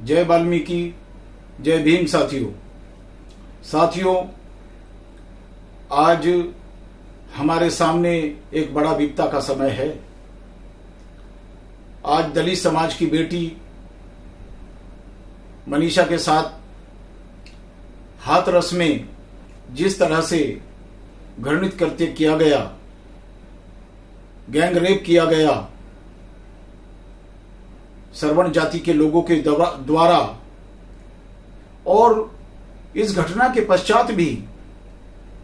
जय वाल्मीकि, जय भीम। साथियों, आज हमारे सामने एक बड़ा विपदा का समय है। आज दलित समाज की बेटी मनीषा के साथ हाथरस में जिस तरह से घृणित कृत्य किया गया, गैंग रेप किया गया सवर्ण जाति के लोगों के द्वारा, और इस घटना के पश्चात भी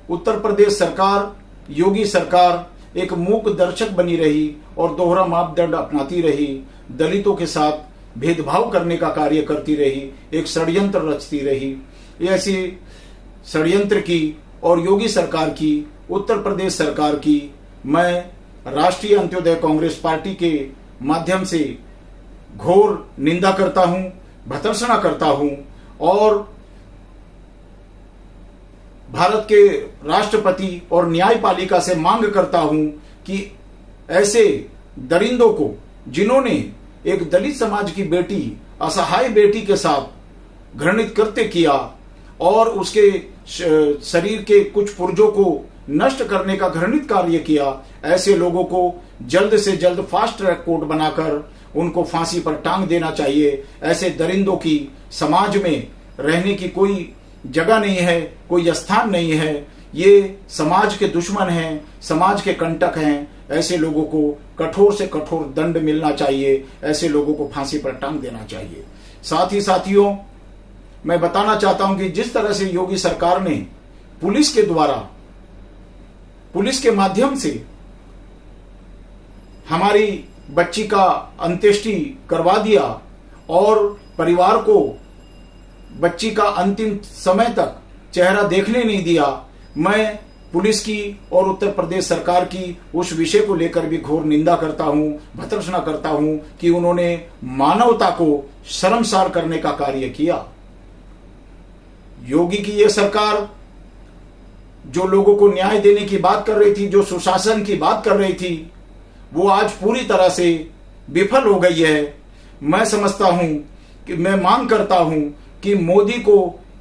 उत्तर प्रदेश सरकार, योगी सरकार एक मूक दर्शक बनी रही और दोहरा मापदंड अपनाती रही, दलितों के साथ भेदभाव करने का कार्य करती रही, एक षड्यंत्र रचती रही। ऐसी षड्यंत्र की और योगी सरकार की, उत्तर प्रदेश सरकार की मैं राष्ट्रीय अंत्योदय कांग्रेस पार्टी के माध्यम से घोर निंदा करता हूं, भर्त्सना करता हूं और भारत के राष्ट्रपति और न्यायपालिका से मांग करता हूं कि ऐसे दरिंदों को, जिन्होंने एक दलित समाज की बेटी, असहाय बेटी के साथ घृणित कृत्य किया और उसके शरीर के कुछ पुर्जों को नष्ट करने का घृणित कार्य किया, ऐसे लोगों को जल्द से जल्द फास्ट ट्रैक कोर्ट बनाकर उनको फांसी पर टांग देना चाहिए। ऐसे दरिंदों की समाज में रहने की कोई जगह नहीं है, कोई स्थान नहीं है। ये समाज के दुश्मन हैं, समाज के कंटक हैं। ऐसे लोगों को कठोर से कठोर दंड मिलना चाहिए, ऐसे लोगों को फांसी पर टांग देना चाहिए। साथ ही साथियों, मैं बताना चाहता हूं कि जिस तरह से योगी सरकार ने पुलिस के द्वारा, पुलिस के माध्यम से हमारी बच्ची का अंत्येष्टि करवा दिया और परिवार को बच्ची का अंतिम समय तक चेहरा देखने नहीं दिया, मैं पुलिस की और उत्तर प्रदेश सरकार की उस विषय को लेकर भी घोर निंदा करता हूं, भर्त्सना करता हूं कि उन्होंने मानवता को शर्मसार करने का कार्य किया। योगी की यह सरकार जो लोगों को न्याय देने की बात कर रही थी, जो सुशासन की बात कर रही थी, वो आज पूरी तरह से विफल हो गई है। मैं समझता हूं कि, मैं मांग करता हूं कि मोदी को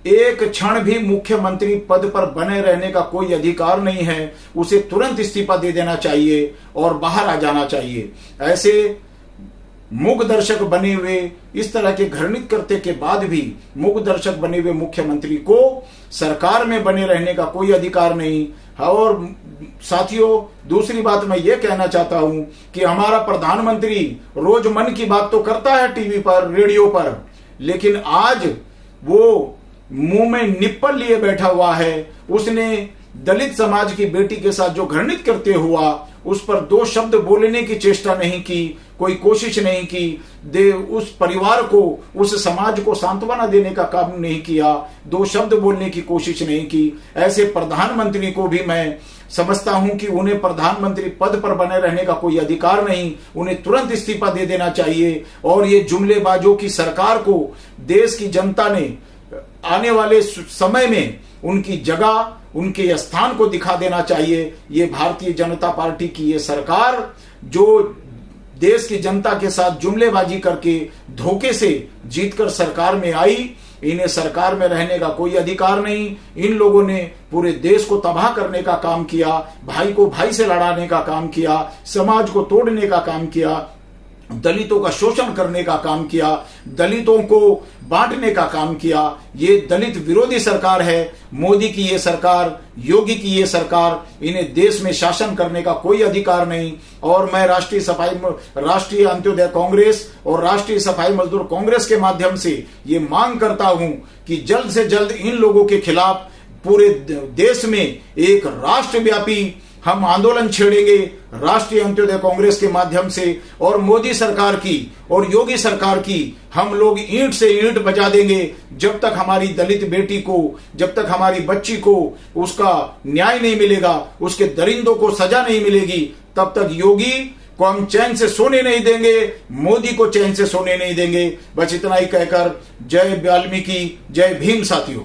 एक क्षण भी मुख्यमंत्री पद पर बने रहने का कोई अधिकार नहीं है। उसे तुरंत इस्तीफा दे देना चाहिए और बाहर आ जाना चाहिए। ऐसे मूक दर्शक बने हुए, इस तरह के घृणित कृत्य के बाद भी मूक दर्शक बने हुए मुख्यमंत्री को सरकार में बने रहने का कोई अधिकार नहीं। और साथियों, दूसरी बात मैं ये कहना चाहता हूं कि हमारा प्रधानमंत्री रोज मन की बात तो करता है टीवी पर, रेडियो पर, लेकिन आज वो मुंह में निप्पल लिए बैठा हुआ है। उसने दलित समाज की बेटी के साथ जो घृणित कृत्य हुआ, उस पर दो शब्द बोलने की चेष्टा नहीं की, कोई कोशिश नहीं की, उस परिवार को, उस समाज को सांत्वना देने का काम नहीं किया, दो शब्द बोलने की कोशिश नहीं की। ऐसे प्रधानमंत्री को भी मैं समझता हूं कि उन्हें प्रधानमंत्री पद पर बने रहने का कोई अधिकार नहीं, उन्हें तुरंत इस्तीफा दे देना चाहिए। और ये जुमलेबाजों की सरकार को देश की जनता ने आने वाले समय में उनकी जगह, उनके स्थान को दिखा देना चाहिए। ये भारतीय जनता पार्टी की ये सरकार जो देश की जनता के साथ जुमलेबाजी करके धोखे से जीतकर सरकार में आई, इन्हें सरकार में रहने का कोई अधिकार नहीं। इन लोगों ने पूरे देश को तबाह करने का काम किया, भाई को भाई से लड़ाने का काम किया, समाज को तोड़ने का काम किया, दलितों का शोषण करने का काम किया, दलितों को बांटने का काम किया। ये दलित विरोधी सरकार है। मोदी की ये सरकार, योगी की ये सरकार, इन्हें देश में शासन करने का कोई अधिकार नहीं। और मैं राष्ट्रीय अंत्योदय कांग्रेस और राष्ट्रीय सफाई मजदूर कांग्रेस के माध्यम से ये मांग करता हूं कि जल्द से जल्द इन लोगों के खिलाफ पूरे देश में एक राष्ट्रव्यापी हम आंदोलन छेड़ेंगे राष्ट्रीय अंत्योदय कांग्रेस के माध्यम से। और मोदी सरकार की और योगी सरकार की हम लोग ईंट से ईंट बजा देंगे। जब तक हमारी दलित बेटी को, जब तक हमारी बच्ची को उसका न्याय नहीं मिलेगा, उसके दरिंदों को सजा नहीं मिलेगी, तब तक योगी को हम चैन से सोने नहीं देंगे, मोदी को चैन से सोने नहीं देंगे। बस इतना ही कहकर जय वाल्मीकि, जय भीम साथियों।